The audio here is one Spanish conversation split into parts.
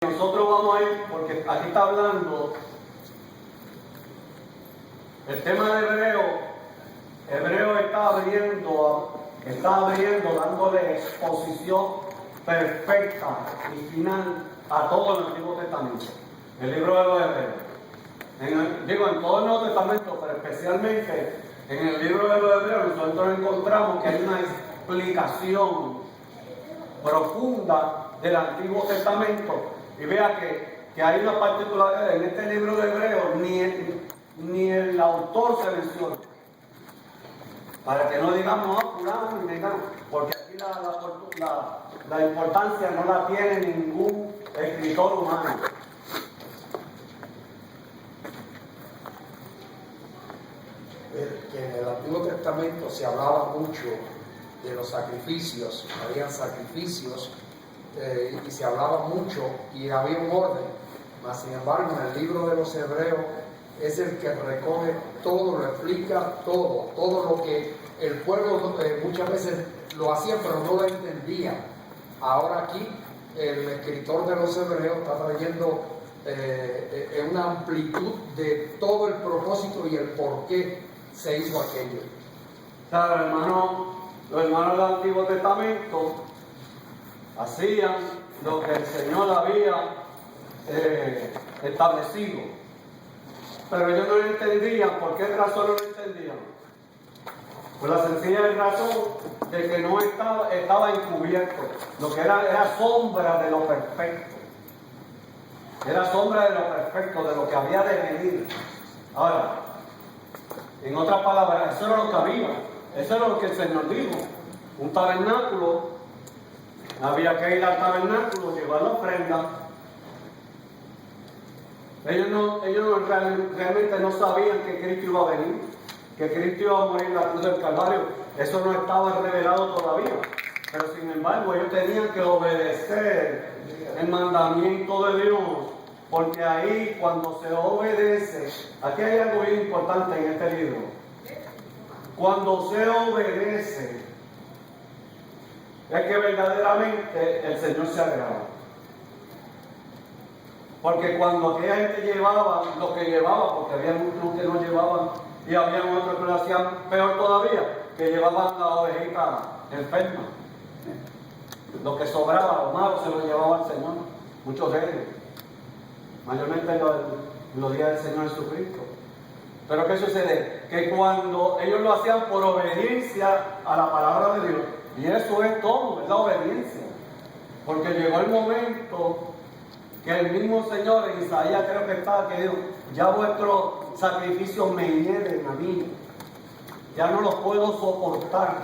Nosotros vamos a ir, porque aquí está hablando el tema de Hebreo está abriendo, dándole exposición perfecta y final a todo el Antiguo Testamento, el libro de los Hebreos. En todo el Nuevo Testamento, pero especialmente en el libro de los Hebreos, nosotros encontramos que hay una explicación profunda del Antiguo Testamento. Y vea que hay una particularidad en este libro de Hebreos, ni el autor se menciona. Para que no digamos, fulano ni mengano, porque aquí la importancia no la tiene ningún escritor humano. Que en el Antiguo Testamento se hablaba mucho de los sacrificios, habían sacrificios y se hablaba mucho y había un orden, mas sin embargo en el libro de los Hebreos es el que recoge todo, lo explica todo lo que el pueblo muchas veces lo hacía pero no lo entendía. Ahora aquí el escritor de los Hebreos está trayendo una amplitud de todo el propósito y el por qué se hizo aquello. Claro, los hermanos del Antiguo Testamento hacían lo que el Señor había establecido, pero ellos no lo entendían. ¿Por qué razón no lo entendían? Por la sencilla razón de que no estaba encubierto. Lo que era sombra de lo perfecto. Era sombra de lo perfecto, de lo que había de venir. Ahora, en otras palabras, eso era lo que había. Eso era lo que el Señor dijo. Un tabernáculo. Había que ir al tabernáculo, llevar la ofrenda. Ellos realmente no sabían que Cristo iba a venir, que Cristo iba a morir en la cruz del Calvario. Eso no estaba revelado todavía. Pero sin embargo, ellos tenían que obedecer el mandamiento de Dios. Porque ahí, cuando se obedece, aquí hay algo bien importante en este libro. Cuando se obedece, es que verdaderamente el Señor se agrada. Porque cuando aquella gente llevaba lo que llevaba, porque había muchos que no llevaban y había otros que lo hacían peor todavía, que llevaban la ovejita enferma. Lo que sobraba, lo malo, se lo llevaba al Señor. Muchos de ellos. Mayormente en los días del Señor Jesucristo. Pero ¿qué sucede? Que cuando ellos lo hacían por obediencia a la palabra de Dios, y eso es todo, es la obediencia. Porque llegó el momento que el mismo Señor, en Isaías creo que estaba, que dijo, ya vuestros sacrificios me hieren a mí, ya no los puedo soportar.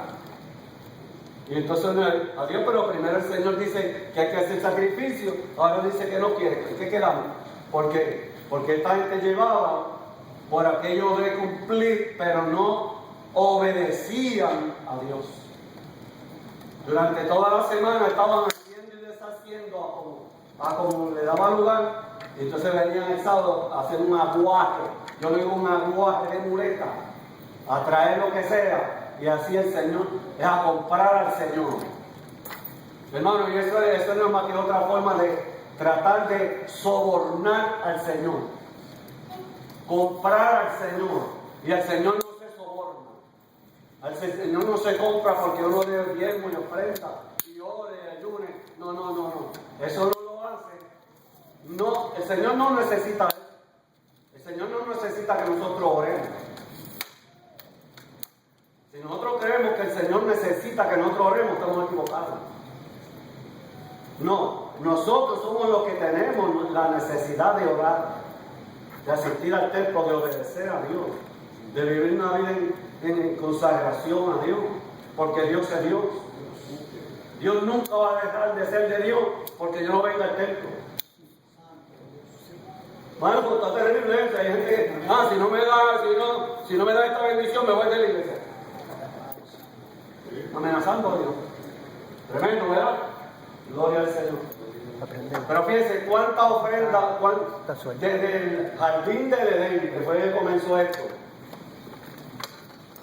Y entonces, adiós, pero primero el Señor dice que hay que hacer sacrificio, ahora dice que no quiere. ¿Qué quedamos? Porque esta gente llevaba por aquello de cumplir, pero no obedecían a Dios. Durante toda la semana estaban haciendo y deshaciendo a como le daba lugar, y entonces venían el sábado a hacer un aguaje. Yo le digo un aguaje de muleta, a traer lo que sea, y así el Señor es a comprar al Señor. Hermano, y eso no es más que otra forma de tratar de sobornar al Señor, comprar al Señor, y al Señor no se soborna. Al Señor no se compra porque uno dé diezmo y ofrenda y ore y ayune. No. Eso no lo hace. No, el Señor no necesita eso. El Señor no necesita que nosotros oremos. Si nosotros creemos que el Señor necesita que nosotros oremos, estamos equivocados. No, nosotros somos los que tenemos la necesidad de orar, de asistir al templo, de obedecer a Dios, de vivir una vida en consagración a Dios, porque Dios es Dios. Dios nunca va a dejar de ser de Dios porque yo no venga al templo. Bueno, pues está terrible eso. Hay gente que, si no me da esta bendición, me voy de la iglesia. Amenazando a Dios. Tremendo, ¿verdad? Gloria al Señor. Pero fíjense, cuánta ofrenda, desde el jardín del Edén, que fue el que comenzó esto.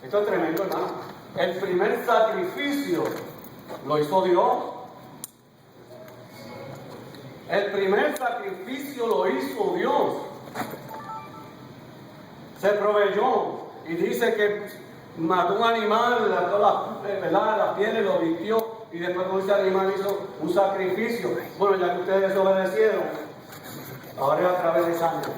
Esto es tremendo, hermano. El primer sacrificio lo hizo Dios. El primer sacrificio lo hizo Dios. Se proveyó y dice que mató un animal, las pieles, lo vistió y después con ese animal hizo un sacrificio. Bueno, ya que ustedes desobedecieron, ahora es a través de sangre.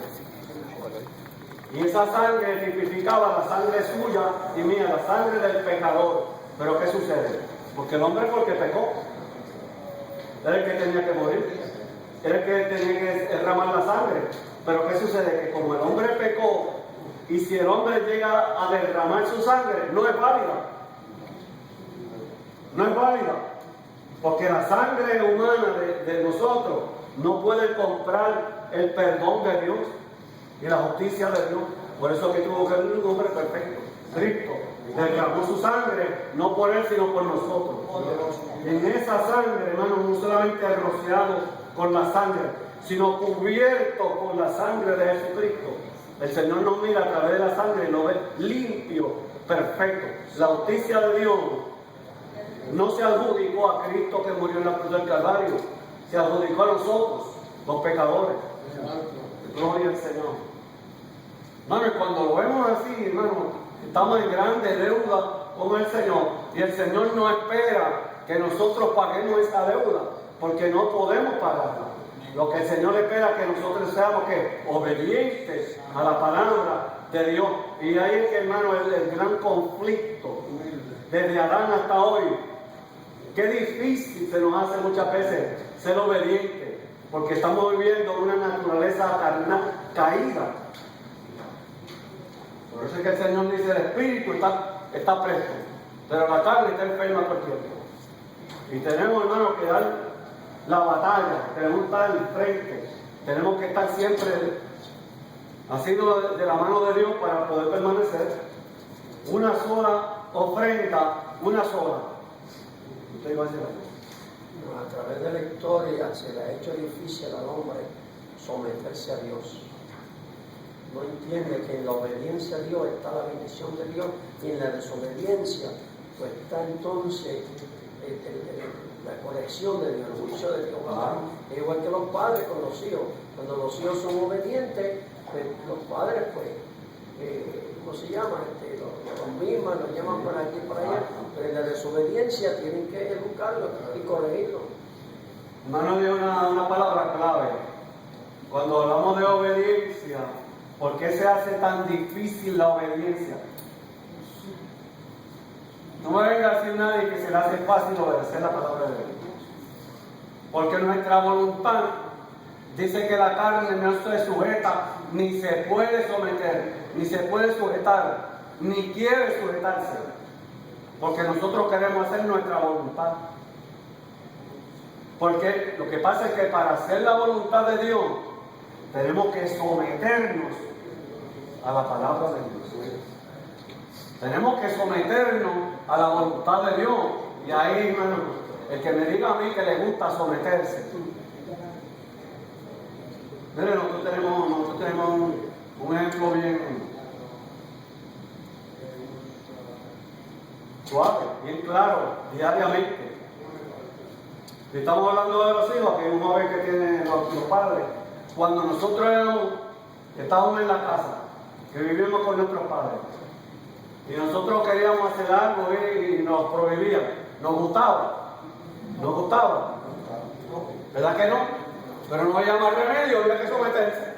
Y esa sangre tipificaba la sangre suya y mía, la sangre del pecador. Pero ¿qué sucede? Porque el hombre porque pecó. Era el que tenía que morir. Era el que tenía que derramar la sangre. Pero ¿qué sucede? Que como el hombre pecó, y si el hombre llega a derramar su sangre, no es válida. No es válida. Porque la sangre humana de nosotros no puede comprar el perdón de Dios y la justicia de Dios. Por eso que tuvo que venir un hombre perfecto, Cristo, derramó su sangre, no por él, sino por nosotros. En esa sangre, hermano, no solamente rociado con la sangre, sino cubierto con la sangre de Jesucristo. El Señor nos mira a través de la sangre y lo ve limpio, perfecto. La justicia de Dios no se adjudicó a Cristo que murió en la cruz del Calvario, se adjudicó a nosotros, los pecadores. Gloria al Señor. Hermano, y cuando lo vemos así, hermano, estamos en grande deuda con el Señor. Y el Señor no espera que nosotros paguemos esa deuda, porque no podemos pagarla. Lo que el Señor espera es que nosotros seamos obedientes a la palabra de Dios. Y ahí es que, hermano, el gran conflicto, desde Adán hasta hoy, qué difícil se nos hace muchas veces ser obedientes, porque estamos viviendo una naturaleza carnal caída. Por eso es que el Señor dice, el espíritu está presto, pero la carne está enferma por tiempo. Y tenemos, hermano, que dar la batalla, tenemos que estar al frente, tenemos que estar siempre haciendo de la mano de Dios para poder permanecer. Una sola ofrenda, una sola. ¿Usted iba a decir algo? A través de la historia se le ha hecho difícil al hombre someterse a Dios. No entiende que en la obediencia a Dios está la bendición de Dios y en la desobediencia pues está entonces la corrección de Dios, el juicio de Dios. Es igual que los padres con los hijos. Cuando los hijos son obedientes, pues, los padres pues, ¿cómo se llama? Los mismos, los llaman para aquí y para allá, pero en la desobediencia tienen que educarlo y corregirlo. Hermano, dio una palabra clave. Cuando hablamos de obediencia, ¿por qué se hace tan difícil la obediencia? No me venga a decir nadie que se le hace fácil obedecer la palabra de Dios. Porque nuestra voluntad dice que la carne no se sujeta, ni se puede someter, ni se puede sujetar, ni quiere sujetarse. Porque nosotros queremos hacer nuestra voluntad. Porque lo que pasa es que para hacer la voluntad de Dios, tenemos que someternos a la palabra de Dios. Tenemos que someternos a la voluntad de Dios. Y ahí, hermano, el que me diga a mí que le gusta someterse. Miren, nosotros tenemos un ejemplo bien suave, bien claro, diariamente. Si estamos hablando de los hijos, que es un joven que tienen los padres. Cuando nosotros estábamos en la casa, que vivimos con nuestros padres, y nosotros queríamos hacer algo y nos prohibían, nos gustaba, ¿verdad que no? Pero no había más remedio, había que someterse,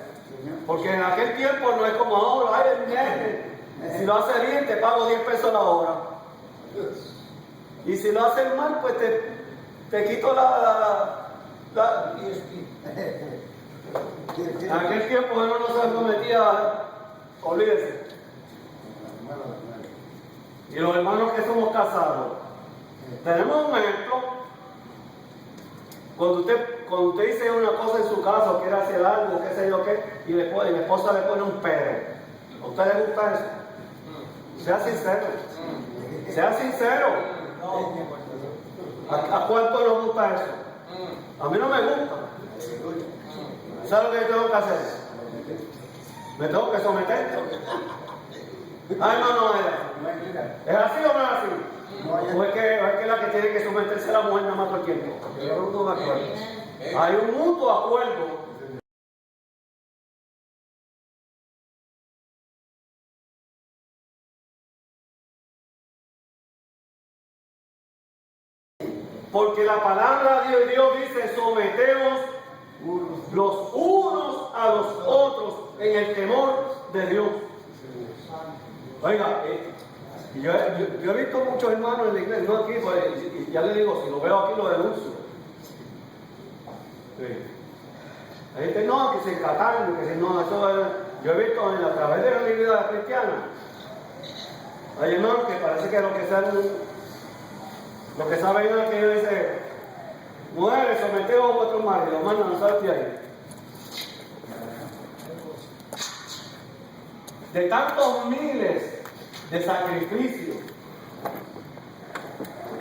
porque en aquel tiempo no es como ahora, ay, el nene, si lo hace bien te pago 10 pesos la hora, y si lo haces mal, pues te quito en aquel tiempo uno no se sometía, olvídese. Y los hermanos que somos casados, tenemos un ejemplo. Cuando usted dice una cosa en su casa o quiere hacer algo, qué sé yo qué, y la esposa le pone un pero, ¿a usted le gusta eso? Sea sincero. Sea sincero. ¿A cuánto nos gusta eso? A mí no me gusta. ¿Sabes lo que yo tengo que hacer? Me tengo que someter. Ay, no ¿es así o no es así? ¿O es que la que tiene que someterse a la mujer nada más todo el tiempo? Yo no me acuerdo. Hay un mutuo acuerdo. Porque la palabra de Dios dice: someteos los unos a los otros en el temor de Dios. Oiga, yo he visto muchos hermanos en la iglesia, no aquí, pues, y ya le digo, si lo veo aquí lo denuncio. Sí. Hay gente no, que se trataron, que se no, eso es, yo he visto a través de la vida cristiana. Hay hermanos que parece que lo que saben es que dice: mujeres, someteos a vuestros maridos, hermanos, no salte ahí. De tantos miles de sacrificios,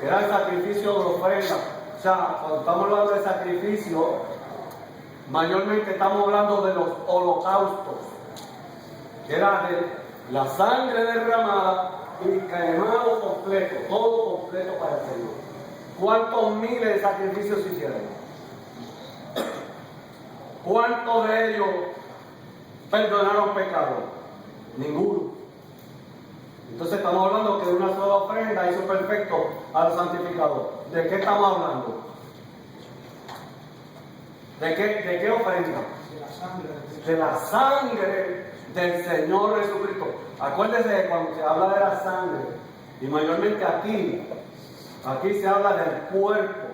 que era el sacrificio de ofrenda. O sea, cuando estamos hablando de sacrificio, mayormente estamos hablando de los holocaustos, que era de la sangre derramada y quemado completo, todo completo para el Señor. ¿Cuántos miles de sacrificios se hicieron? ¿Cuántos de ellos perdonaron pecados? Ninguno. Entonces estamos hablando que una sola ofrenda hizo perfecto al santificador. ¿De qué estamos hablando? ¿De qué ofrenda? De la sangre del Señor Jesucristo. Acuérdense de cuando se habla de la sangre, y mayormente aquí se habla del cuerpo.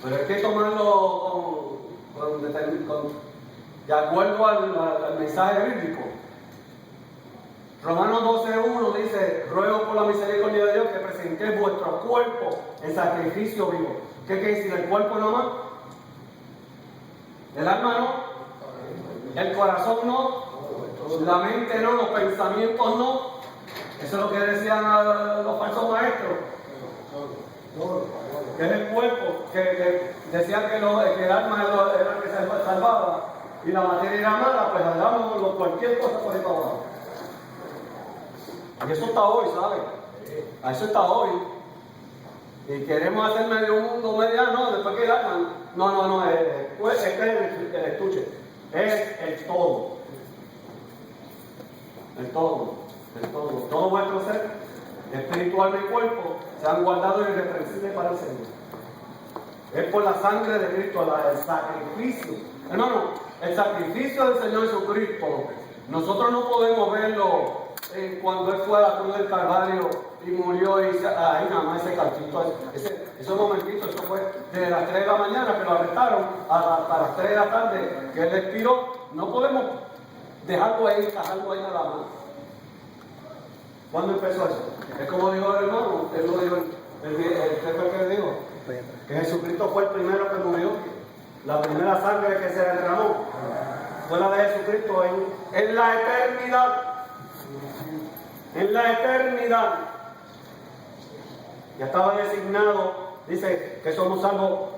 Pero hay que tomarlo de acuerdo al mensaje bíblico. Romanos 12:1 dice: ruego por la misericordia de Dios que presentéis vuestro cuerpo en sacrificio vivo. ¿Qué quiere decir? ¿El cuerpo nomás? ¿El alma no? ¿El corazón no? ¿La mente no? ¿Los pensamientos no? Eso es lo que decían los falsos maestros. Que es el cuerpo, que decían que el alma era el que se salvaba y la materia era mala, pues hagamos cualquier cosa por ahí para abajo. Y eso está hoy, ¿sabes? A eso está hoy. Y queremos hacer medio mundo, no, después que el alma. No, este es el estuche, es el todo. El todo. Todo vuestro ser, espiritual y cuerpo, se han guardado irreprensibles para el Señor. Es por la sangre de Cristo, el sacrificio. Hermano, el sacrificio del Señor Jesucristo, nosotros no podemos verlo cuando Él fue a la cruz del Calvario y murió y ahí nada más ese cachito, ese momentito, eso fue desde las 3 de la mañana que lo arrestaron hasta las 3 de la tarde que Él expiró. No podemos dejarlo ahí, dejarlo ahí nada más. ¿Cuándo empezó eso? Es como dijo el hermano, él lo dijo, el que dijo, que Jesucristo fue el primero que murió, la primera sangre que se derramó fue la de Jesucristo en la eternidad. En la eternidad. Ya estaba designado, dice que somos salvos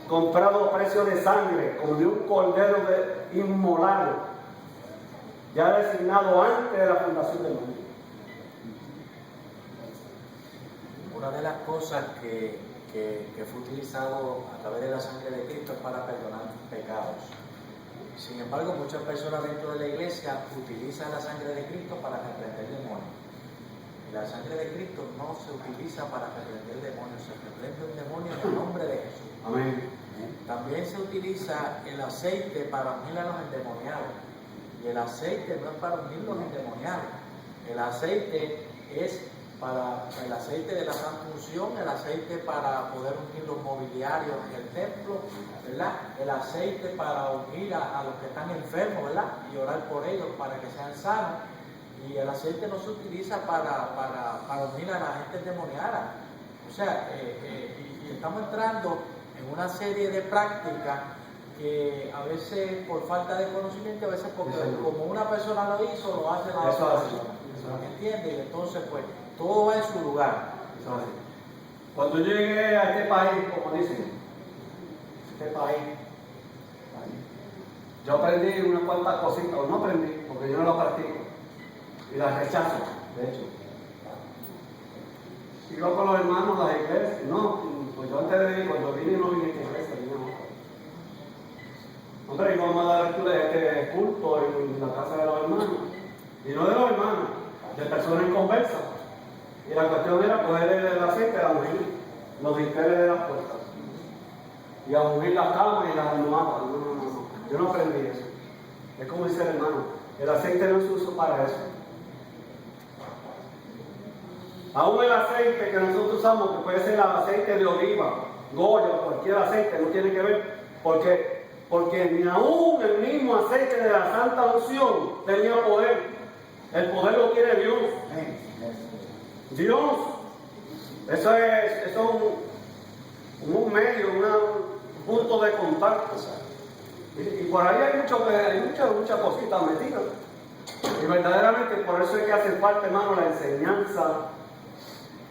comprados a precio de sangre, como de un cordero inmolado, ya designado antes de la fundación del mundo. Una de las cosas que fue utilizado a través de la sangre de Cristo es para perdonar pecados. Sin embargo, muchas personas dentro de la iglesia utilizan la sangre de Cristo para reprender demonios. Y la sangre de Cristo no se utiliza para reprender demonios, se reprende un demonio en el nombre de Jesús. Amén. También se utiliza el aceite para ungir a los endemoniados. Y el aceite no es para ungir los endemoniados. El aceite es para el aceite de la santa unción, el aceite para poder ungir los mobiliarios en el templo, ¿verdad? El aceite para ungir a los que están enfermos, ¿verdad? Y orar por ellos para que sean sanos. Y el aceite no se utiliza para ungir a la gente endemoniada. O sea, y estamos entrando en una serie de prácticas que a veces por falta de conocimiento, a veces porque como una persona lo hizo, lo hace la otra persona. ¿Entiendes? Y entonces, pues, todo va en su lugar. Cuando llegué a este país, como dicen, yo aprendí unas cuantas cositas, o no aprendí, porque yo no lo practico, y las rechazo, de hecho. Y luego con los hermanos, las iglesias, no, Pues yo antes de ir, cuando vine no vine a esta iglesia, vine a otra. Hombre, íbamos a dar este culto en la casa de los hermanos. Y no de los hermanos, de personas en conversa. Y la cuestión era coger el aceite a ungir los dinteles de las puertas. Y a ungir las camas y las almohadas. No. Yo no aprendí eso. Es como dice el hermano, el aceite no se usa para eso. Aún el aceite que nosotros usamos, que puede ser el aceite de oliva, goya, cualquier aceite, no tiene que ver, porque ni aún el mismo aceite de la santa unción tenía poder. El poder lo tiene Dios. Dios. Eso es un medio, un punto de contacto. Y por ahí hay muchas cositas metidas. Y verdaderamente por eso es que hace falta, hermano, la enseñanza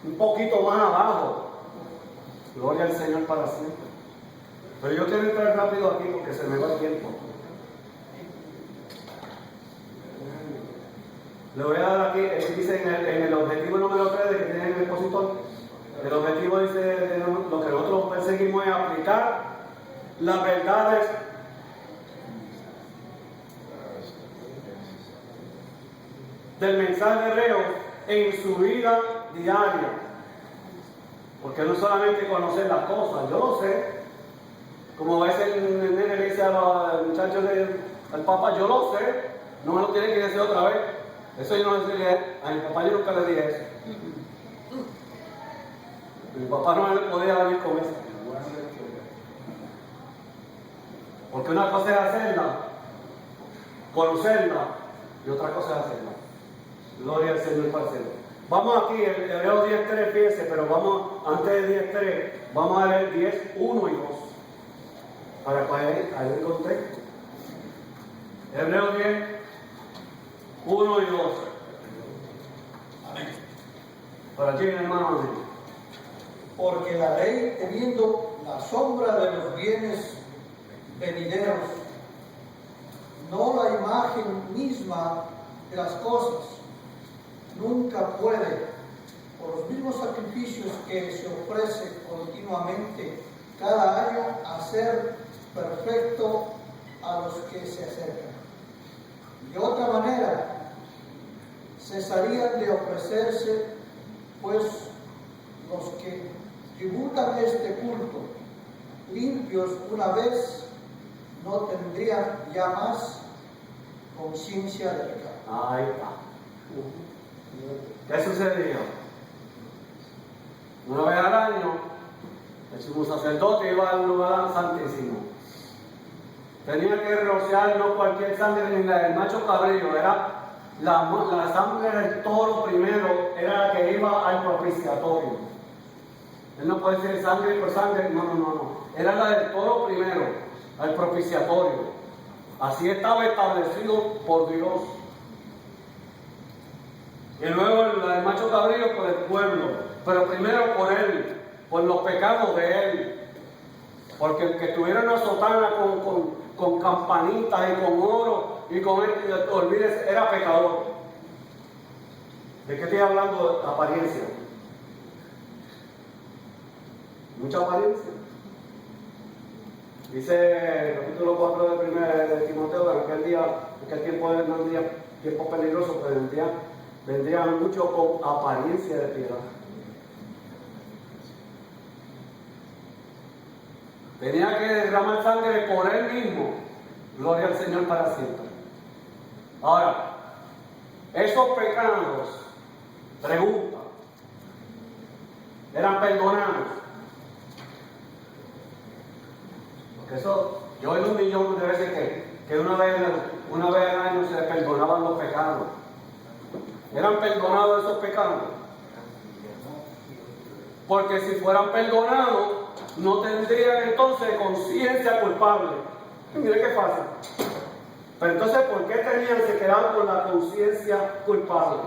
un poquito más abajo. Gloria al Señor para siempre. Pero yo quiero entrar rápido aquí porque se me va el tiempo. Le voy a dar aquí, dice en el objetivo número 3 de que tiene el expositor. El objetivo dice, lo que nosotros perseguimos es aplicar las verdades del mensaje hebreo en su vida diaria. Porque no solamente conocer las cosas, yo lo sé. Como a veces el nene le dice a los muchachos al papá, yo lo sé, no me lo tiene que decir otra vez. Eso yo no decirle a mi papá, yo nunca le dije eso. Mi papá no me podía venir con eso. Porque una cosa es hacerla, conocerla, y otra cosa es hacerla. Gloria al Señor para siempre. Vamos aquí, Hebreos 10.3, fíjense, pero vamos, antes de 10.3, vamos a leer 10.1 y 2. Para que haya el contexto. Hebreos 10.1 y 2. Amén. Para ti, hermano, amén. Porque la ley, teniendo la sombra de los bienes venideros, no la imagen misma de las cosas, nunca puede, por los mismos sacrificios que se ofrece continuamente cada año, hacer perfecto a los que se acercan. De otra manera, cesarían de ofrecerse, pues los que tributan este culto, limpios una vez, no tendrían ya más conciencia de pecado. Ahí está. ¿Qué sucedió? Una vez al año, el sumo sacerdote iba al lugar santísimo. Tenía que rociar no cualquier sangre ni la del macho cabrío, era la sangre del toro primero, era la que iba al propiciatorio. Él no puede decir sangre por sangre, no. Era la del toro primero, al propiciatorio. Así estaba establecido por Dios. Y luego la del macho cabrío por el pueblo, pero primero por él, por los pecados de él. Porque el que tuviera una sotana con campanitas y con oro y con él, olvídese, era pecador. ¿De qué estoy hablando? Apariencia. Mucha apariencia. Dice el capítulo 4 de Timoteo, que aquel tiempo no vendría tiempo peligroso, pero vendría mucho con apariencia de piedad. Tenía que derramar sangre por él mismo. Gloria al Señor para siempre. Ahora, esos pecados, pregunta, eran perdonados. Porque eso, yo oí 1.000.000 de veces que una vez al año se perdonaban los pecados. ¿Eran perdonados esos pecados? Porque si fueran perdonados, no tendrían entonces conciencia culpable. Mire qué fácil. Pero entonces, ¿por qué se quedaban con la conciencia culpable?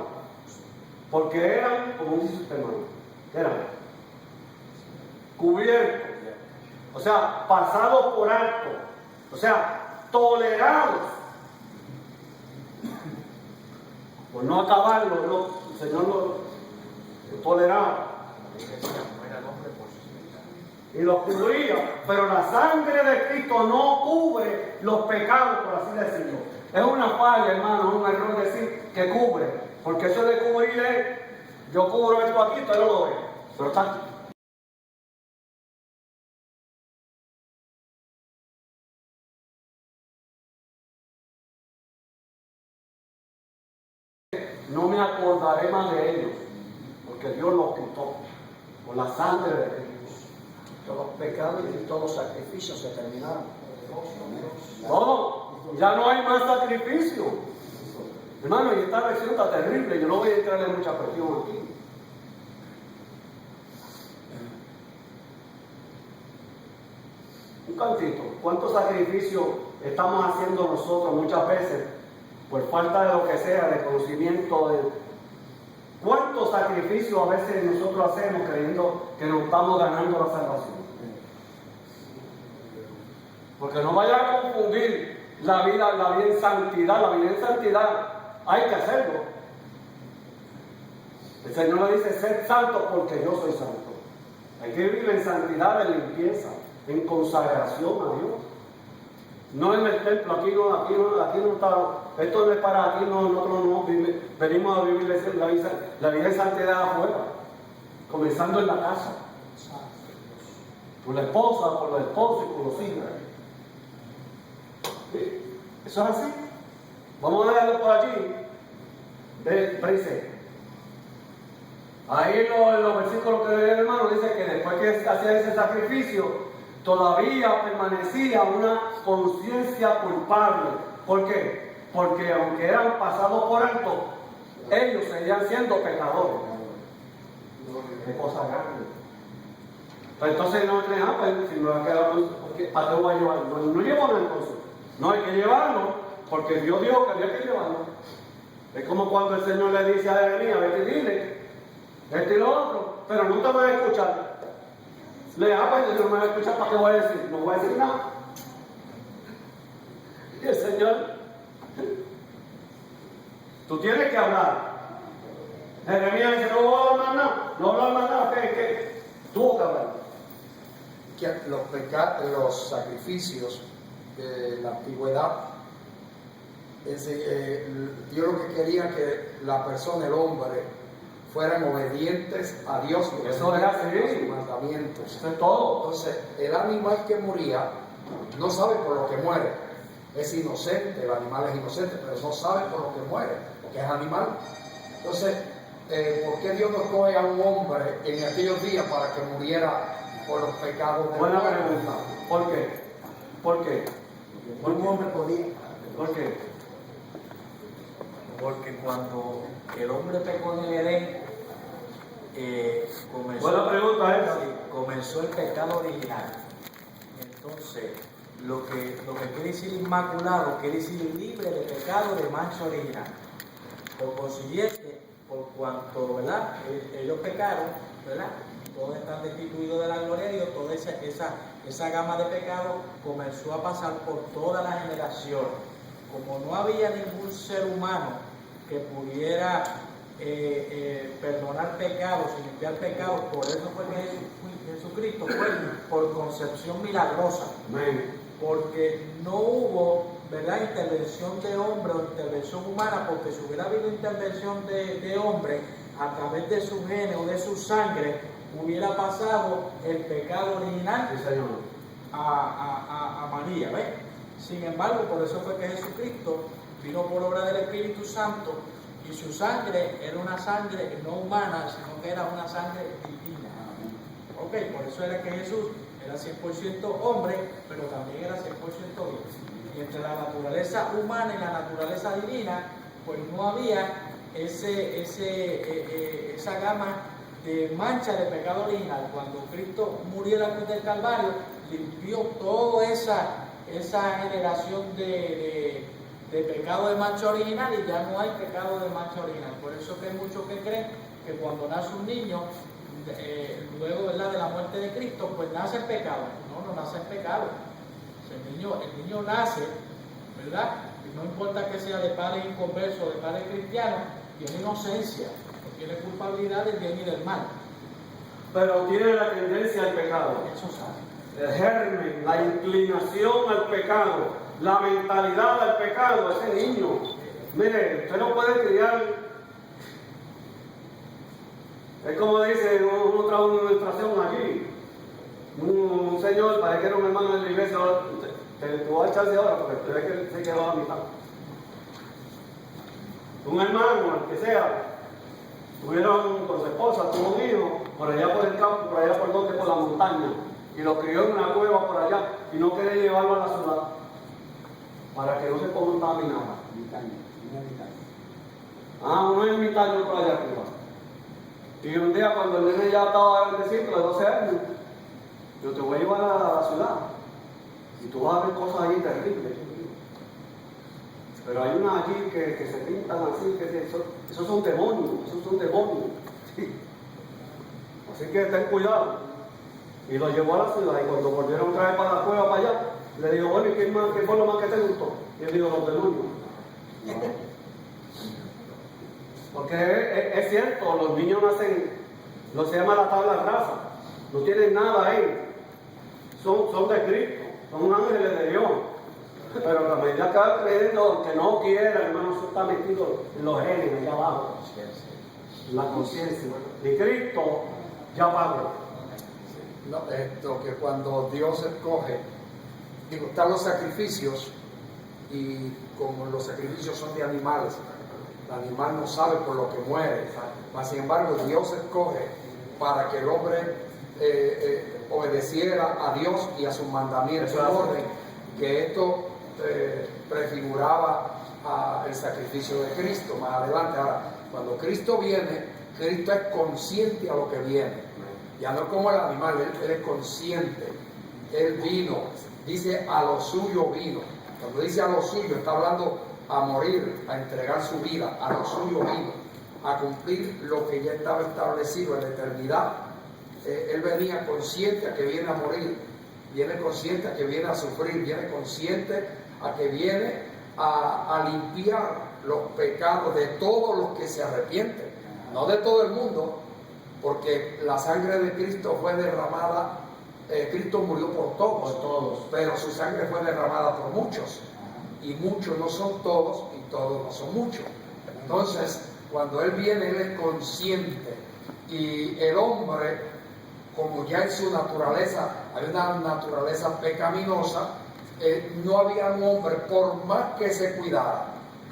Porque eran, como dice usted, hermano, eran cubiertos, o sea, pasados por alto, o sea, tolerados. Por no acabarlo, el Señor lo toleraba. y los cubría, pero la sangre de Cristo no cubre los pecados, por así decirlo. Es una falla, hermano, es un error decir que cubre, porque eso de cubrir es, yo cubro esto aquí, usted no lo ve, pero está aquí. No me acordaré más de ellos, porque Dios los quitó por la sangre de Cristo. Todos los pecados y todos los sacrificios se terminaron. No, ya no hay más sacrificio. Hermano, y esta versión está terrible, yo no voy a entrar en mucha presión aquí. Un cantito, ¿cuántos sacrificios estamos haciendo nosotros muchas veces por falta de lo que sea, de conocimiento? ¿Cuántos sacrificios a veces nosotros hacemos creyendo que nos estamos ganando la salvación? Porque no vaya a confundir la vida en santidad. La vida en santidad hay que hacerlo. El Señor le dice, sed santo porque yo soy santo. Hay que vivir en santidad, en limpieza, en consagración a Dios. No en el templo, aquí no está, esto no es para aquí, nosotros no venimos a vivir la vida en santidad afuera, comenzando en la casa, por la esposa, por los esposos y por los hijos. Eso es así. Vamos a dejarlo por allí. Dice, ahí en los versículos que leí, hermano, dice que después que hacía ese sacrificio, todavía permanecía una conciencia culpable. ¿Por qué? Porque aunque eran pasados por alto, ellos seguían siendo pecadores. Qué cosa grande. Pues entonces no creen, pues si me va a quedar, ¿para qué voy a llevar? No llevo nada entonces. No hay que llevarlo, porque Dios dijo que había que llevarlo. Es como cuando el Señor le dice a Jeremías, vete y dile, esto y lo otro, pero no te voy a escuchar. Le hago y no me va a escuchar, ¿para qué voy a decir? No voy a decir nada. Y el Señor, tú tienes que hablar. Jeremías dice, no voy a hablar nada, no voy a hablar nada, ¿qué? Tuvo que hablar. Que los sacrificios de la antigüedad, Dios lo que quería que la persona, el hombre, fueran obedientes a Dios y eso es así, a sus mandamientos. Eso es todo. Entonces, el animal que moría no sabe por lo que muere. Es inocente, el animal es inocente, pero no sabe por lo que muere, porque es animal. Entonces, ¿por qué Dios no coge a un hombre en aquellos días para que muriera por los pecados del Buena pueblo? pregunta. ¿Por qué? ¿Por qué? Un hombre podía. ¿Por qué? Porque cuando el hombre pecó en el Edén, Buena pregunta esa. comenzó el pecado original. Entonces, lo que quiere decir inmaculado, quiere decir libre de pecado de mancha original. Por consiguiente, por cuanto, ¿verdad? Ellos pecaron, ¿verdad? Todos están destituidos de la gloria de Dios, toda esa gama de pecado comenzó a pasar por toda la generación. Como no había ningún ser humano que pudiera perdonar pecados y limpiar pecados, por eso fue que Jesucristo fue por concepción milagrosa. Amén. Porque no hubo, ¿verdad?, intervención de hombre o intervención humana, porque si hubiera habido intervención de hombre a través de su genes o de su sangre, hubiera pasado el pecado original Sí, Señor. a María, ¿ves? Sin embargo, por eso fue que Jesucristo vino por obra del Espíritu Santo y su sangre era una sangre no humana, sino que era una sangre divina. Ok, por eso era que Jesús era 100% hombre, pero también era 100% Dios. Y entre la naturaleza humana y la naturaleza divina, pues no había esa gama de mancha de pecado original. Cuando Cristo murió en la cruz del Calvario, limpió toda esa generación de pecado de mancha original y ya no hay pecado de mancha original. Por eso que hay muchos que creen que cuando nace un niño, luego, ¿verdad?, de la muerte de Cristo, pues nace en pecado. No nace en pecado. El niño nace, ¿verdad? Y no importa que sea de padres inconversos o de padres cristianos, tiene inocencia, no tiene culpabilidad del bien y del mal. pero tiene la tendencia al pecado. Eso sabe. El germen, la inclinación al pecado, la mentalidad al pecado, ese niño. Mire, usted no puede criar. Es como dice, uno trae una ilustración aquí. Un señor, parece que era un hermano de la iglesia, te voy a echarse ahora porque usted ve que se quedó a la mitad. Un hermano, el que sea, tuvieron con su esposa, tuvo un hijo, por allá por el campo, por allá por donde, por la montaña, y lo crió en una cueva por allá, y no quería llevarlo a la ciudad, para que no se contaminara. No es ermitaño por allá arriba. Y un día cuando el nene ya estaba grandecito, de 12 años, yo te voy a llevar a la ciudad, y tú vas a ver cosas ahí terribles. Pero hay unas allí que se pintan así, esos son demonios, Sí. Así que ten cuidado. Y lo llevó a la ciudad, y cuando volvieron otra vez para la cueva, para allá, le digo, bueno, ¿y qué fue lo más que te gustó? Y él dijo, los demonios. Porque es cierto, los niños nacen, no se llama la tabla rasa, no tienen nada ahí, son de Cristo, son ángeles de Dios. Pero la medida que va creyendo, que no quiera, hermano, eso está metido en los genes, allá abajo, en la conciencia. Y Cristo ya pagó. No, esto que cuando Dios escoge, digo, están los sacrificios, y como los sacrificios son de animales, el animal no sabe por lo que muere, mas sin embargo Dios escoge para que el hombre obedeciera a Dios y a sus mandamientos, orden, que esto prefiguraba el sacrificio de Cristo más adelante. Ahora, cuando Cristo viene, Cristo es consciente a lo que viene, ya no como el animal, él es consciente. Él vino, dice a lo suyo vino. Cuando dice a lo suyo, está hablando a morir, a entregar su vida, a lo suyo vino, a cumplir lo que ya estaba establecido en la eternidad. Él venía consciente a que viene a morir, viene consciente a que viene a sufrir, viene consciente a que viene a limpiar los pecados de todos los que se arrepienten, no de todo el mundo, porque la sangre de Cristo fue derramada. Cristo murió por todos, pero su sangre fue derramada por muchos, y muchos no son todos, y todos no son muchos. Entonces, cuando Él viene, Él es consciente, y el hombre, como ya en su naturaleza, hay una naturaleza pecaminosa, no había un hombre, por más que se cuidara,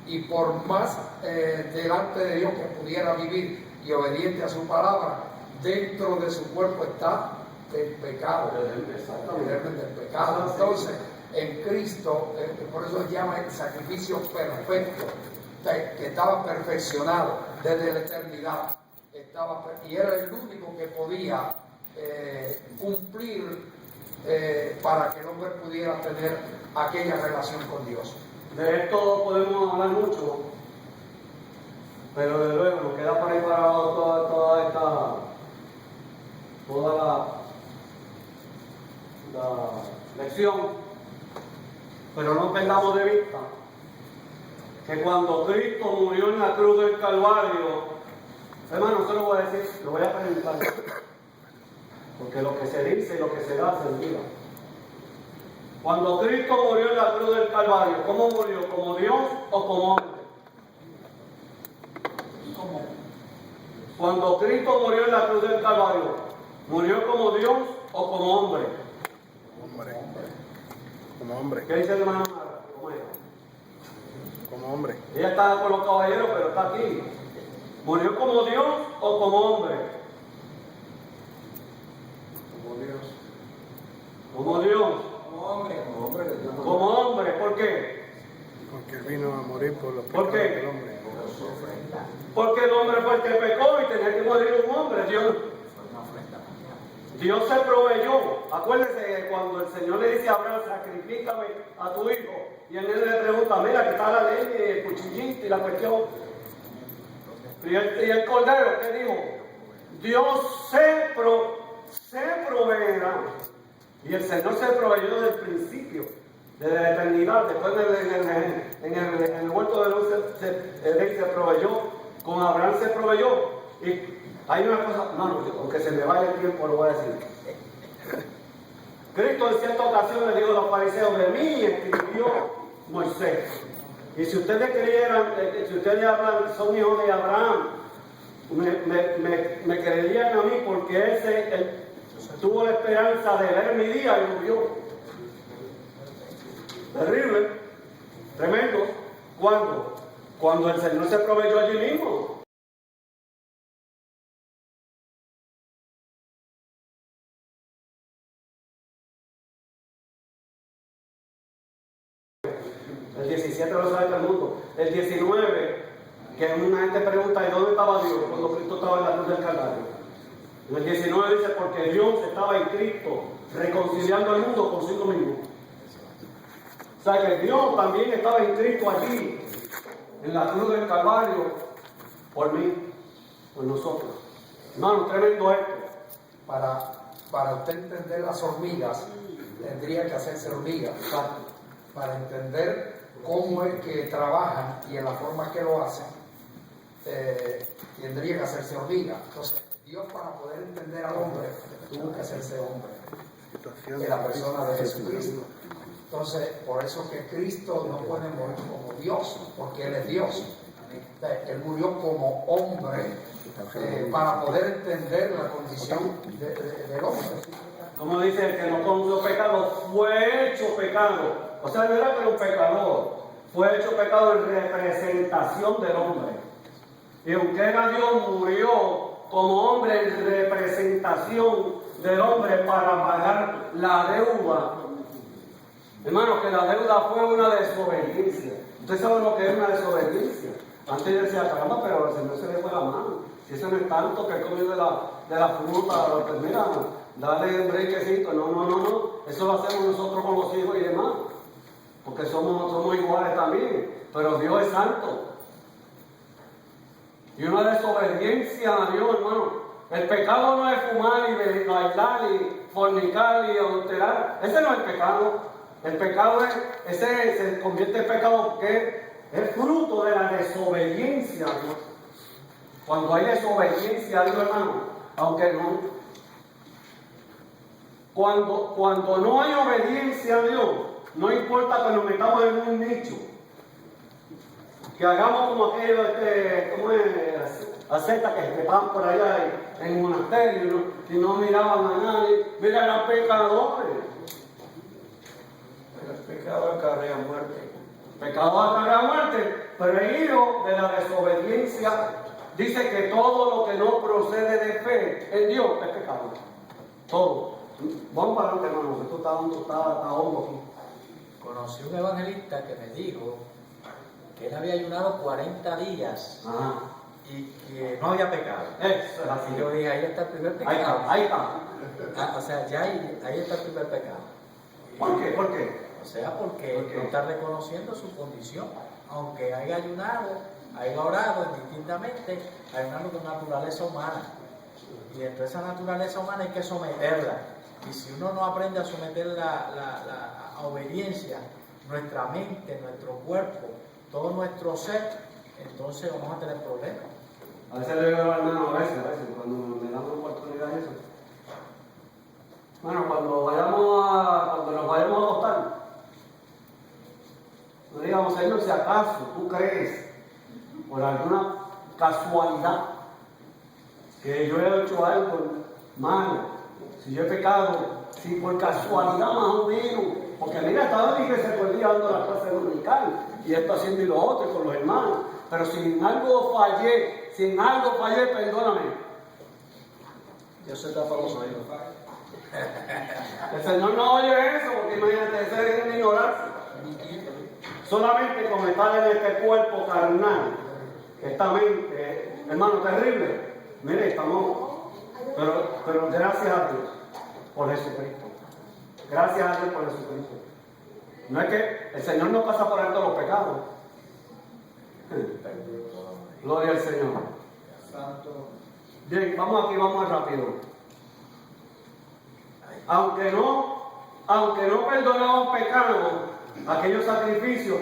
y por más delante de Dios que pudiera vivir, y obediente a su palabra, dentro de su cuerpo está el pecado, el germen del pecado. Entonces, en Cristo, por eso se llama el sacrificio perfecto, que estaba perfeccionado desde la eternidad, y era el único que podía cumplir para que el hombre pudiera tener aquella relación con Dios. De esto podemos hablar mucho, pero de luego nos queda por ahí parado toda la lección, pero no perdamos de vista que cuando Cristo murió en la cruz del Calvario, hermano, se lo voy a decir, lo voy a presentar, porque lo que se dice y lo que se da se olvida. Cuando Cristo murió en la cruz del Calvario, ¿cómo murió? ¿Como Dios o como hombre? Cuando Cristo murió en la cruz del Calvario, ¿murió como Dios o como hombre? Como hombre. ¿Qué dice el hermano? ¿Cómo es? Como hombre. Ella está con los caballeros, pero está aquí. ¿Murió como Dios o como hombre? Como Dios. Como Dios. Como hombre. Como hombre. Como hombre, ¿por qué? Porque Él vino a morir por los ¿Por pecados qué? del hombre. Porque el hombre fue el que pecó y tenía que morir un hombre. Dios se proveyó. Acuérdense cuando el Señor le dice a Abraham, sacrifícame a tu hijo. Y él le pregunta, mira, que está la ley, el cuchillito y la cuestión. Y el cordero, ¿qué dijo? Dios se proveerá. Y el Señor se proveyó desde el principio, desde la eternidad. Después en el huerto de luz, Él se proveyó. Con Abraham se proveyó. Y Hay una cosa, no, aunque se me vaya el tiempo, lo voy a decir. Cristo en cierta ocasión le dijo a los fariseos: de mí escribió Moisés. Y si ustedes creyeran, si ustedes son hijos de Abraham, me creerían a mí, porque él tuvo la esperanza de ver mi día y lo vio. Terrible, tremendo. ¿Cuándo? Cuando el Señor se proveyó allí mismo. El 17 lo sabe todo el mundo. El 19, que una gente pregunta: ¿y dónde estaba Dios cuando Cristo estaba en la cruz del Calvario? En el 19 dice: porque Dios estaba en Cristo reconciliando al mundo consigo mismo. O sea que Dios también estaba en Cristo allí, en la cruz del Calvario, por mí, por nosotros. Hermano, tremendo esto. Para usted entender las hormigas, tendría que hacerse hormiga. Para entender cómo es que trabajan y en la forma que lo hacen, tendría que hacerse hormiga. Entonces, Dios, para poder entender al hombre, tuvo que hacerse hombre en la persona de Jesucristo. Entonces, por eso que Cristo no puede morir como Dios, porque Él es Dios. Él murió como hombre para poder entender la condición del hombre. Como dice: el que no conoció pecado fue hecho pecado. O sea, no era que era un pecador, fue hecho pecado en representación del hombre. Y aunque era Dios, murió como hombre en representación del hombre para pagar la deuda. Hermano, que la deuda fue una desobediencia. Usted sabe lo que es una desobediencia. Antes yo decía: caramba, pero al Señor se le fue la mano. Si eso no es tanto que comió de la fruta, pues mira, dale un brequecito. No. Eso lo hacemos nosotros con los hijos y demás. Porque somos iguales también. Pero Dios es santo. Y una desobediencia a Dios, hermano. El pecado no es fumar y bailar y fornicar y adulterar. Ese no es el pecado. El pecado ese se convierte en pecado porque es fruto de la desobediencia a Dios. Cuando hay desobediencia a Dios, hermano, aunque no. Cuando no hay obediencia a Dios, no importa que nos metamos en un nicho, que hagamos como aquellos, ¿cómo es? Ascetas que estaban por allá en el monasterio y no miraban a nadie. Mira, eran pecadores. El pecado acarrea muerte. Pecado acarrea muerte, pero el hijo de la desobediencia dice que todo lo que no procede de fe en Dios es pecado. Todo. Vamos para adelante, hermano, que esto está hondo aquí. Conocí un evangelista que me dijo que él había ayunado 40 días y que no había pecado. Eso es así. Y yo dije: ahí está el primer pecado. Ahí está. O sea, ya ahí está el primer pecado. ¿Por qué? ¿Por qué? O sea, porque no está reconociendo su condición. Aunque haya ayunado, haya orado indistintamente, ayunando con naturaleza humana. Y dentro de esa naturaleza humana hay que someterla. Y si uno no aprende a someter la obediencia, nuestra mente, nuestro cuerpo, todo nuestro ser, entonces vamos a tener problemas. A veces le digo al hermano, a veces, cuando me dan una oportunidad de eso. Bueno, cuando nos vayamos a acostar, no digamos: Señor, si acaso tú crees, por alguna casualidad, que yo he hecho algo malo, si yo he pecado, si por casualidad más o menos, porque mira, estaba en la iglesia todo el día dando la clase dominical, y esto haciendo y lo otro, y con los hermanos, pero si en algo fallé, perdóname. Dios se tapa los oídos. El Señor no oye eso, porque imagínate, ese es una ignorancia. Solamente con estar en este cuerpo carnal, esta mente, hermano, terrible. Mire, estamos, pero gracias a Dios por Jesucristo. Gracias a Dios por Jesucristo. No es que el Señor no pasa por alto los pecados. Gloria al Señor. Santo. Bien, vamos rápido. Aunque no perdonaban pecado, aquellos sacrificios,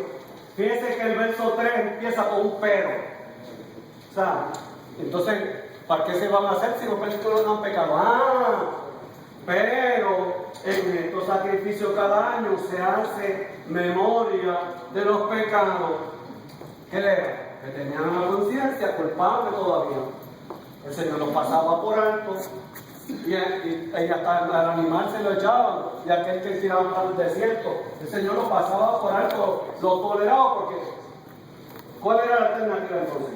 fíjense que el verso 3 empieza con un pero. O sea, entonces ¿para qué se van a hacer si los películas no han pecado? Ah, pero en estos sacrificios cada año se hace memoria de los pecados. ¿Qué era? Que tenían una conciencia culpable todavía. El Señor los pasaba por alto y hasta al animal se lo echaban, y aquel que tiraban para el desierto, el Señor los pasaba por alto, los toleraba, porque ¿cuál era la alternativa entonces?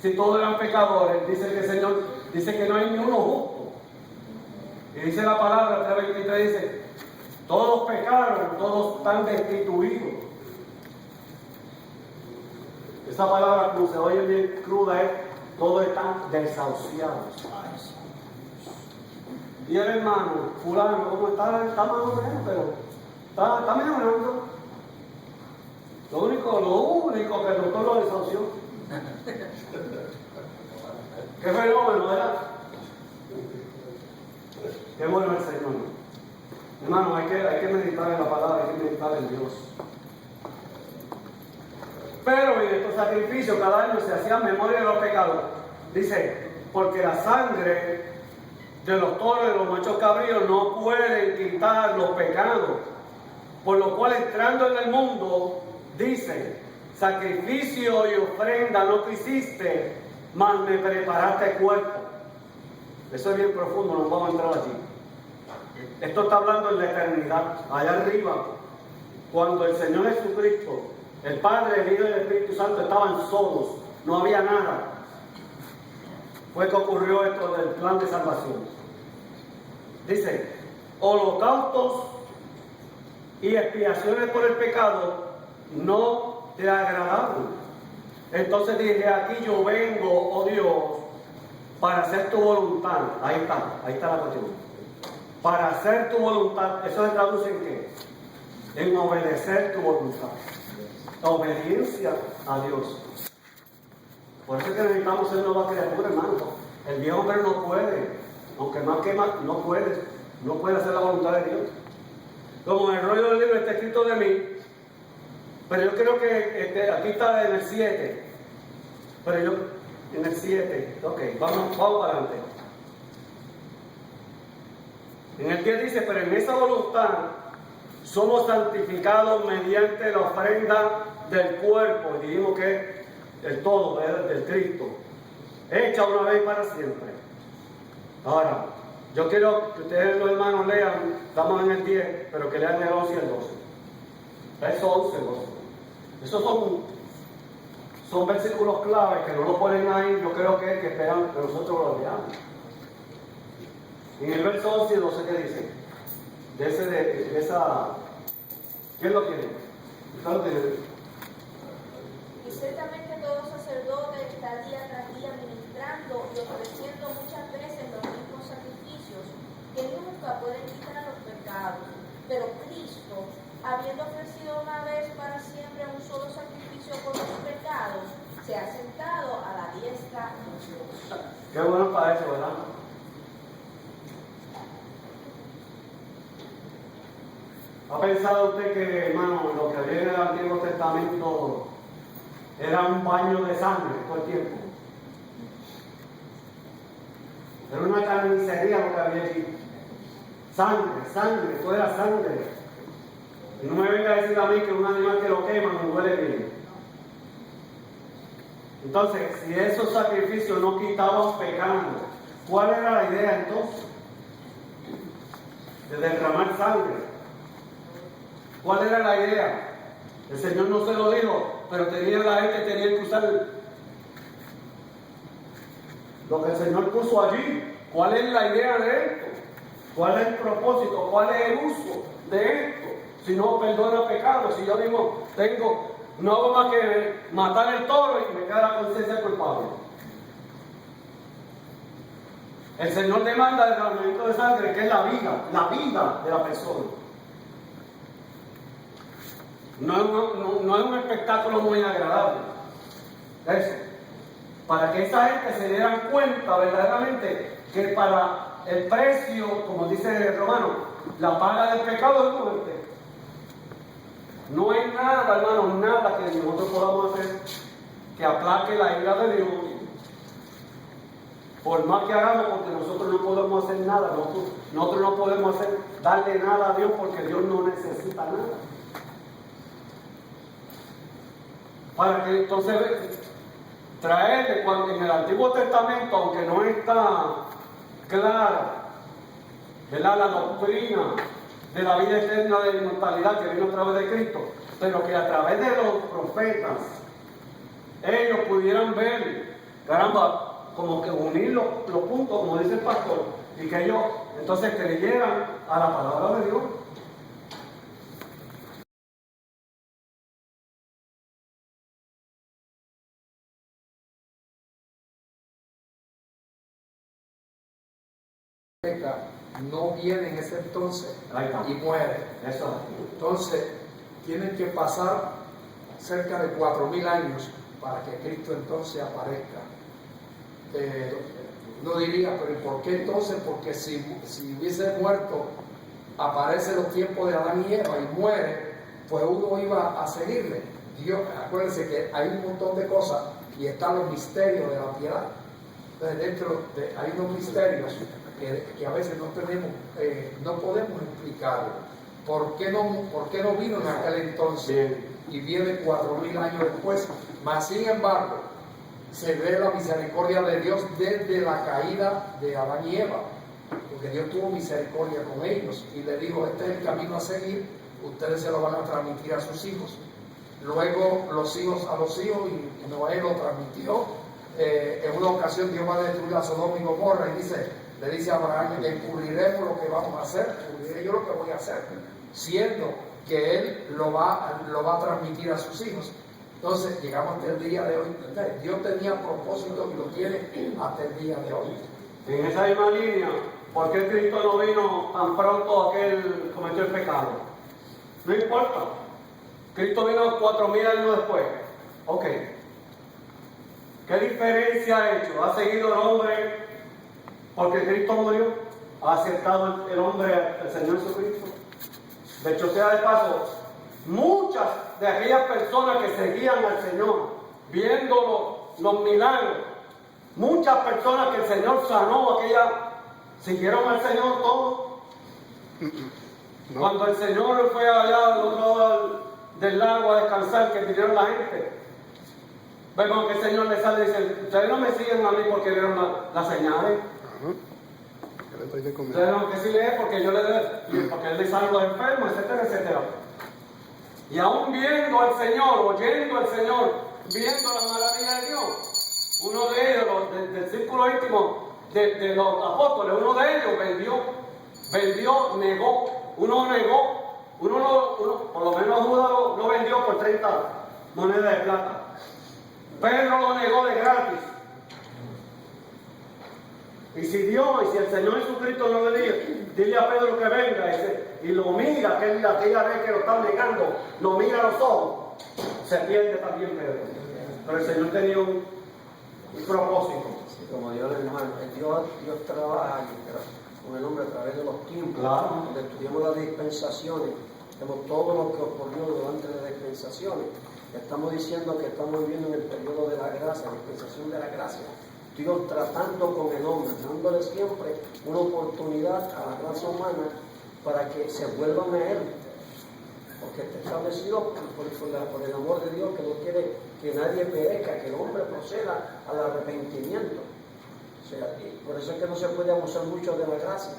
Si todos eran pecadores, dice que el Señor dice que no hay ni uno justo. Y dice la palabra, 3:23 dice, todos pecaron, todos están destituidos. Esa palabra, como se oye bien cruda, es todos están desahuciados. Y el hermano, fulano, ¿cómo está? Está más o menos, pero está mejorando. Lo único que el doctor lo desahució. Qué fenómeno, ¿verdad? Qué bueno el Señor. Hermano, hay que meditar en la palabra, hay que meditar en Dios. Pero en estos sacrificios cada año se hacía memoria de los pecados. Dice, porque la sangre de los toros y de los machos cabríos no pueden quitar los pecados. Por lo cual, entrando en el mundo, dice, sacrificio y ofrenda no quisiste, mas me preparaste cuerpo. Eso es bien profundo, no vamos a entrar allí. Esto está hablando en la eternidad, allá arriba, cuando el Señor Jesucristo, el Padre, el Hijo y el Espíritu Santo estaban solos, no había nada. Fue que ocurrió esto del plan de salvación. Dice, holocaustos y expiaciones por el pecado no te agradaron. Entonces dije, aquí yo vengo, oh Dios, para hacer tu voluntad. Ahí está la cuestión. Para hacer tu voluntad, ¿eso se traduce en qué? En obedecer tu voluntad. Obediencia a Dios. Por eso es que necesitamos ser nueva criatura, hermano. El viejo hombre no puede, aunque más que más, no puede hacer la voluntad de Dios. Como en el rollo del libro está escrito de mí, pero yo creo que aquí está en el 7. Pero yo, en el 7, ok, vamos para adelante. En el 10 dice, pero en esa voluntad somos santificados mediante la ofrenda del cuerpo, y dijimos que el todo, del Cristo, hecha una vez para siempre. Ahora, yo quiero que ustedes los hermanos lean, estamos en el 10, pero que lean el 11 y el 12. Verso 11, 12. Esos son versículos claves que no lo ponen ahí, yo creo que esperan que nosotros lo leamos. En el verso 11 y 12, ¿qué dice? De esa... ¿Quién lo tiene? ¿Usted lo tiene? Y ciertamente todo sacerdote está día tras día ministrando y ofreciendo muchas veces los mismos sacrificios que nunca pueden quitar los pecados. Pero Cristo, habiendo ofrecido una vez para siempre un solo sacrificio por los pecados, se ha sentado a la diestra de Dios. Qué bueno para eso, ¿verdad? ¿Ha pensado usted que, hermano, lo que había en el Antiguo Testamento era un baño de sangre todo el tiempo? Era una carnicería lo que había allí. Sangre, todo era sangre. Y no me venga a decir a mí que un animal que lo quema no huele bien. Entonces, si esos sacrificios no quitaban pecado, ¿cuál era la idea entonces? De derramar sangre. ¿Cuál era la idea? El Señor no se lo dijo, pero la gente tenía que usar lo que el Señor puso allí. ¿Cuál es la idea de esto? ¿Cuál es el propósito? ¿Cuál es el uso de esto? Si no perdona pecados, si yo mismo no hago más que matar el toro y me queda la conciencia culpable. El Señor demanda el derramamiento de sangre, que es la vida de la persona. No es un espectáculo muy agradable. Eso. Para que esa gente se dieran cuenta verdaderamente que para el precio, como dice el Romano, la paga del pecado es muerte. No hay nada, hermano, nada que nosotros podamos hacer que aplaque la ira de Dios Por más que hagamos, porque nosotros no podemos hacer nada, nosotros no podemos darle nada a Dios porque Dios no necesita nada. Para que entonces traerle, cuando en el Antiguo Testamento, aunque no está clara, ¿verdad?, la doctrina de la vida eterna de inmortalidad que vino a través de Cristo, pero que a través de los profetas ellos pudieran ver, caramba, como que unir los puntos, como dice el pastor, y que ellos entonces creyeran a la palabra de Dios. No viene en ese entonces y muere. Eso. Entonces, tienen que pasar cerca de 4.000 años para que Cristo entonces aparezca. No diría, pero ¿y por qué entonces? Porque si hubiese muerto, aparece los tiempos de Adán y Eva y muere, pues uno iba a seguirle. Dios, acuérdense que hay un montón de cosas y están los misterios de la piedad. Entonces, hay unos misterios que a veces no podemos explicarlo. ¿Por qué no vino en aquel entonces y viene 4.000 años después? Mas sin embargo, se ve la misericordia de Dios desde la caída de Adán y Eva, porque Dios tuvo misericordia con ellos y le dijo: este es el camino a seguir, ustedes se lo van a transmitir a sus hijos. Luego los hijos a los hijos, y Noé lo transmitió. En una ocasión Dios va a destruir a Sodoma y Gomorra y le dice a Abraham: encubriremos lo que vamos a hacer, encubriré yo lo que voy a hacer, siendo que él lo va a transmitir a sus hijos. Entonces llegamos hasta el día de hoy. Dios tenía propósito y lo tiene hasta el día de hoy. En esa misma línea, ¿por qué Cristo no vino tan pronto aquel cometió el pecado? No importa. Cristo vino 4.000 años después. Ok. ¿Qué diferencia ha hecho? ¿Ha seguido el hombre porque Cristo murió? ¿Ha aceptado el hombre al Señor Jesucristo? De hecho, sea de paso, muchas de aquellas personas que seguían al Señor, viendo los milagros, muchas personas que el Señor sanó, siguieron al Señor todos. No. Cuando el Señor fue allá al otro lado del lago a descansar, que vinieron la gente, vemos que el Señor le sale y dice: ustedes no me siguen a mí porque vieron las señales. Ustedes no, que sí le es porque porque él le sana a los enfermos, etcétera, etcétera. Y aún viendo al Señor, oyendo al Señor, viendo la maravilla de Dios, uno de ellos, del círculo íntimo de los apóstoles, uno de ellos negó, por lo menos Judas lo vendió por 30 monedas de plata. Pedro lo negó de gratis. Y si el Señor Jesucristo no le dice: dile a Pedro que venga, y lo mira, aquella vez que lo están negando, lo mira a los ojos, se pierde también Pedro. Pero el Señor tenía un propósito. Sí, como Dios, hermano, Dios trabaja con el hombre a través de los tiempos. Claro. Cuando estudiamos las dispensaciones, vemos todo lo que ocurrió durante las dispensaciones. Estamos diciendo que estamos viviendo en el periodo de la gracia, la dispensación de la gracia. Dios tratando con el hombre, dándole siempre una oportunidad a la raza humana para que se vuelvan a Él. Porque está establecido por el amor de Dios, que no quiere que nadie perezca, que el hombre proceda al arrepentimiento. O sea, por eso es que no se puede abusar mucho de la gracia.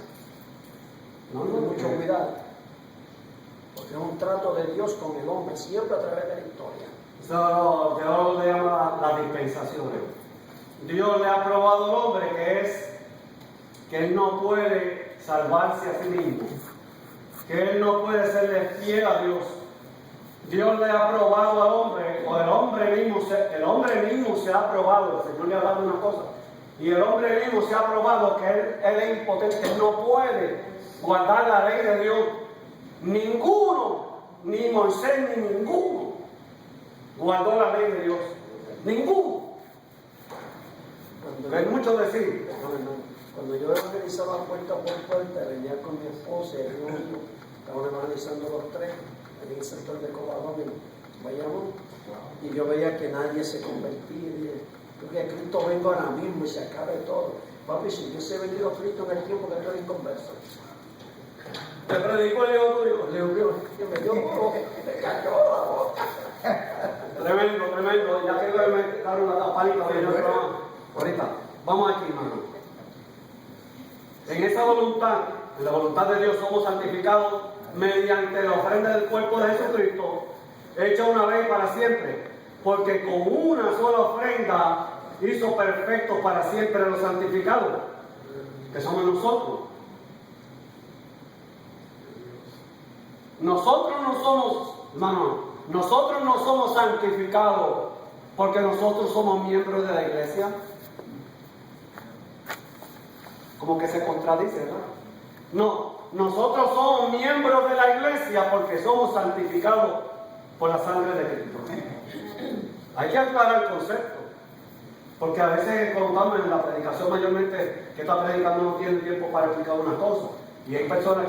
Mucho cuidado. Porque es un trato de Dios con el hombre, siempre a través de la historia. Eso Dios le llama las dispensaciones. Dios le ha probado al hombre que él no puede salvarse a sí mismo, que él no puede serle fiel a Dios. Dios le ha probado al hombre, o el hombre mismo se ha probado. El Señor le ha dado una cosa, y el hombre mismo se ha probado que él es impotente, que él no puede guardar la ley de Dios. Ninguno, ni Moisés ni ninguno, guardó la ley de Dios. Ninguno. Hay mucho decir. Cuando yo evangelizaba puerta por puerta, venía con mi esposa y mi hijo, estaban evangelizando los tres en el sector de Cobadón, en Bayamón, y yo veía que nadie se convertía. Y dije: yo que Cristo venga ahora mismo y se acabe todo. Papi, si hubiese venido Cristo en el tiempo que tú eres inconverso, Te predicó el hijo tuyo. le hubiera me dio como que me cayó la boca. Tremendo, tremendo. Ya que me daron una tapadita de ahorita. Vamos aquí, hermano. En esa voluntad, en la voluntad de Dios, somos santificados mediante la ofrenda del cuerpo de Jesucristo, hecha una vez para siempre. Porque con una sola ofrenda hizo perfectos para siempre a los santificados, que somos nosotros. Nosotros no somos, hermano, nosotros no somos santificados porque nosotros somos miembros de la iglesia. Como que se contradice, ¿verdad? No, nosotros somos miembros de la iglesia porque somos santificados por la sangre de Cristo. Hay que aclarar el concepto, porque a veces contamos en la predicación mayormente que está predicando no tiene tiempo para explicar una cosa, y hay personas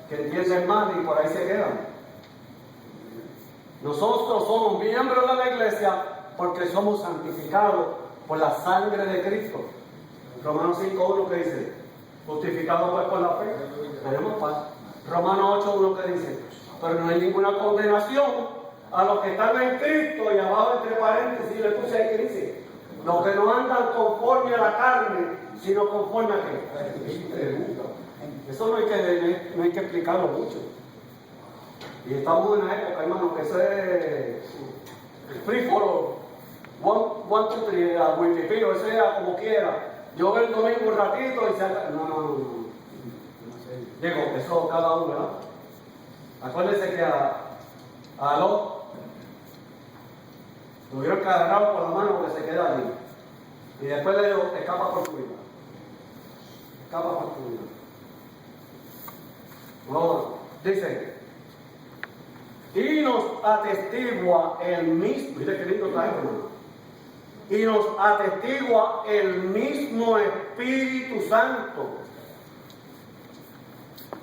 que entienden mal y por ahí se quedan. Nosotros somos miembros de la iglesia porque somos santificados por la sangre de Cristo. Romanos 5:1 que dice, justificados pues por la fe, tenemos paz. Romanos 8:1 que dice, pero no hay ninguna condenación a los que están en Cristo, y abajo entre paréntesis le puse ahí que dice, los que no andan conforme a la carne, sino conforme a qué. Eso no hay que explicarlo mucho. Y estamos en una época, hermano, que ese free for all, one, two, three, Wikipedia, ese sea como quiera. Yo veo el domingo un ratito y se haga. No. Digo, eso cada uno, ¿verdad? Acuérdense que a Lot tuvieron que agarrarlo por la mano porque se queda allí. Y después le digo, escapa por tu vida. Escapa por tu vida. Ahora, dice, y nos atestigua el mismo, mire qué lindo está esto, hermano. Y nos atestigua el mismo Espíritu Santo.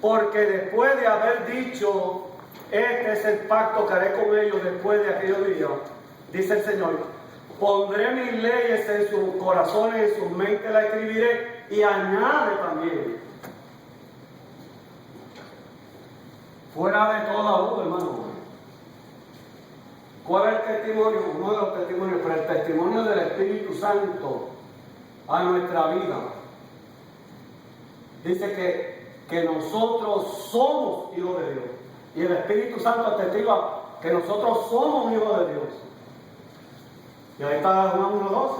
Porque después de haber dicho, este es el pacto que haré con ellos después de aquellos días, dice el Señor, pondré mis leyes en sus corazones, en sus mentes las escribiré, y añade también, fuera de toda duda, hermano. ¿Cuál es el testimonio? Uno de los testimonios, pero el testimonio del Espíritu Santo a nuestra vida. Dice que nosotros somos hijos de Dios. Y el Espíritu Santo atestigua que nosotros somos hijos de Dios. Y ahí está Juan 1:12.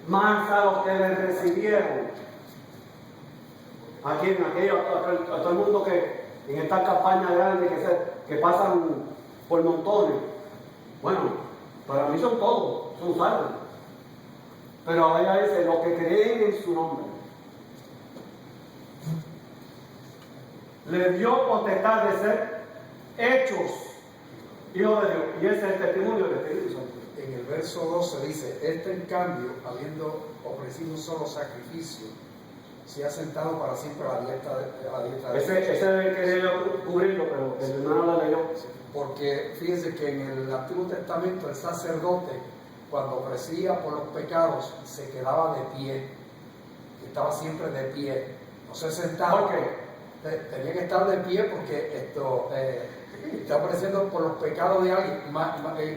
Más a los que le recibieron. Aquí en aquello, a todo el mundo que en esta campaña grande que pasan por montones. Bueno, para mí son todos, son salvos. Pero ahora dice, los que creen en su nombre. Le dio potestad de ser hechos hijos de Dios. Y ese es el testimonio del Espíritu Santo. En el verso 12 dice, este en cambio, habiendo ofrecido un solo sacrificio, se ha sentado para siempre a la diestra de Ese es el que quería cubrirlo, pero el hermano lo leyó. Porque fíjense que en el Antiguo Testamento el sacerdote, cuando ofrecía por los pecados, se quedaba de pie. Estaba siempre de pie. No se sentaba. ¿Por qué? Tenía que estar de pie porque está ofreciendo por los pecados de alguien.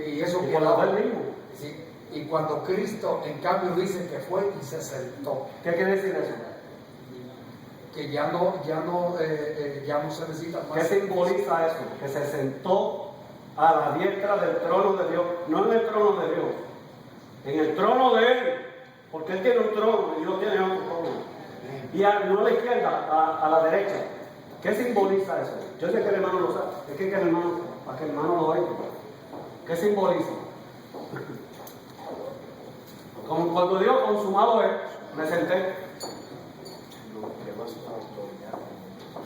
Y eso Y por la quedaba. del mismo. Sí. Y cuando Cristo, en cambio, dice que fue y se sentó. ¿Qué quiere decir eso? Que ya no se necesita más. ¿Qué simboliza eso? Que se sentó a la diestra del trono de Dios, no en el trono de Dios, en el trono de Él, porque Él tiene un trono y Dios tiene otro trono. Y no a la izquierda, a la derecha. ¿Qué simboliza eso? Yo sé que el hermano lo sabe, es que el hermano, para que el hermano lo oiga. ¿Qué simboliza? Como cuando Dios consumado es, me senté.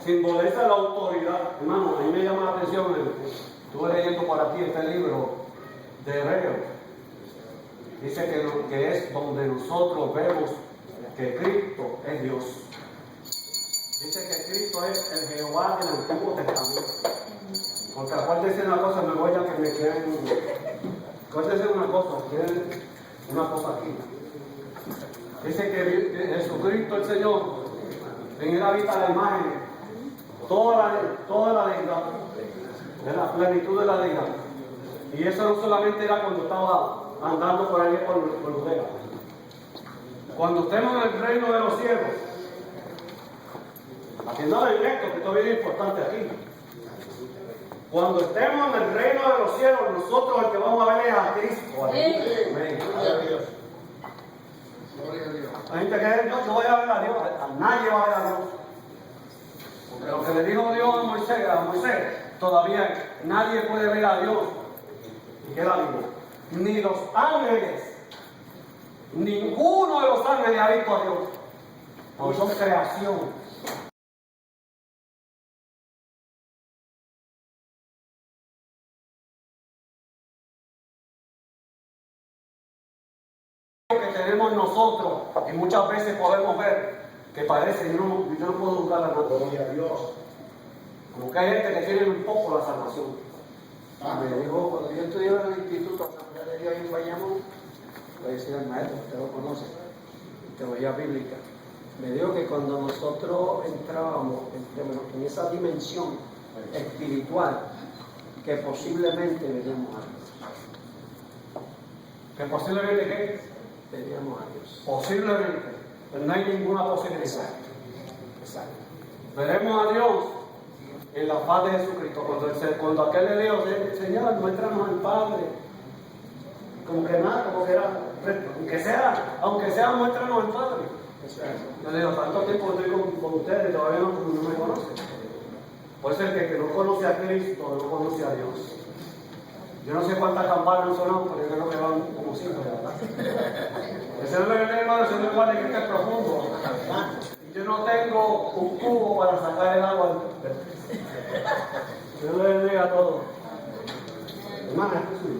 Simboliza la autoridad. Hermano, a mí me llama la atención, estuve leyendo por aquí este libro de Hebreos. Dice que es donde nosotros vemos que Cristo es Dios. Dice que Cristo es el Jehová del Antiguo Testamento. Porque acuérdense una cosa, me voy a que me quieren. Acuérdense una cosa, quieren una cosa aquí. Dice que Jesucristo el Señor, en él habita la imagen, toda la deidad, de la plenitud de la deidad. Y eso no solamente era cuando estaba andando por ahí por los dedos. Cuando estemos en el reino de los cielos, haciendo directo, que esto es bien importante aquí. Cuando estemos en el reino de los cielos, nosotros el que vamos a ver es a Cristo. Amén. Gloria a Dios. Gloria a Dios. La gente que yo voy a ver a Dios, a nadie va a ver a Dios. Porque lo que le dijo Dios a Moisés, todavía nadie puede ver a Dios y queda vivo. Ni los ángeles, ninguno de los ángeles ha visto a Dios. Porque son creación. Que tenemos nosotros y muchas veces podemos ver que parece, yo no puedo juzgar a nadie. Gloria a Dios. Como que hay gente que tiene un poco la salvación. Me dijo, cuando yo estudiaba en el Instituto Asamblea de Dios en Bayamón, voy a decir al maestro, usted lo conoce, teología bíblica, me dijo que cuando nosotros entrábamos en esa dimensión espiritual, que posiblemente veríamos a Dios. Que posiblemente ¿qué? Veríamos a Dios. Posiblemente, pero no hay ninguna posibilidad. Exacto. Veremos a Dios en la faz de Jesucristo. Cuando aquel le dijo, Señor, muéstranos al Padre. Como que nada, como que era, aunque sea, muéstranos al Padre. Exacto. Yo le digo, tanto tiempo estoy con ustedes, todavía no me conocen. Por eso el que no conoce a Cristo, no conoce a Dios. Yo no sé cuántas campanas han sonado, pero yo creo que van como 5, ¿verdad? Ese no es el hermano, ese no es guardia que está profundo. Y yo no tengo un cubo para sacar el agua. Yo le bendiga a todos. Hermana, esto es suyo.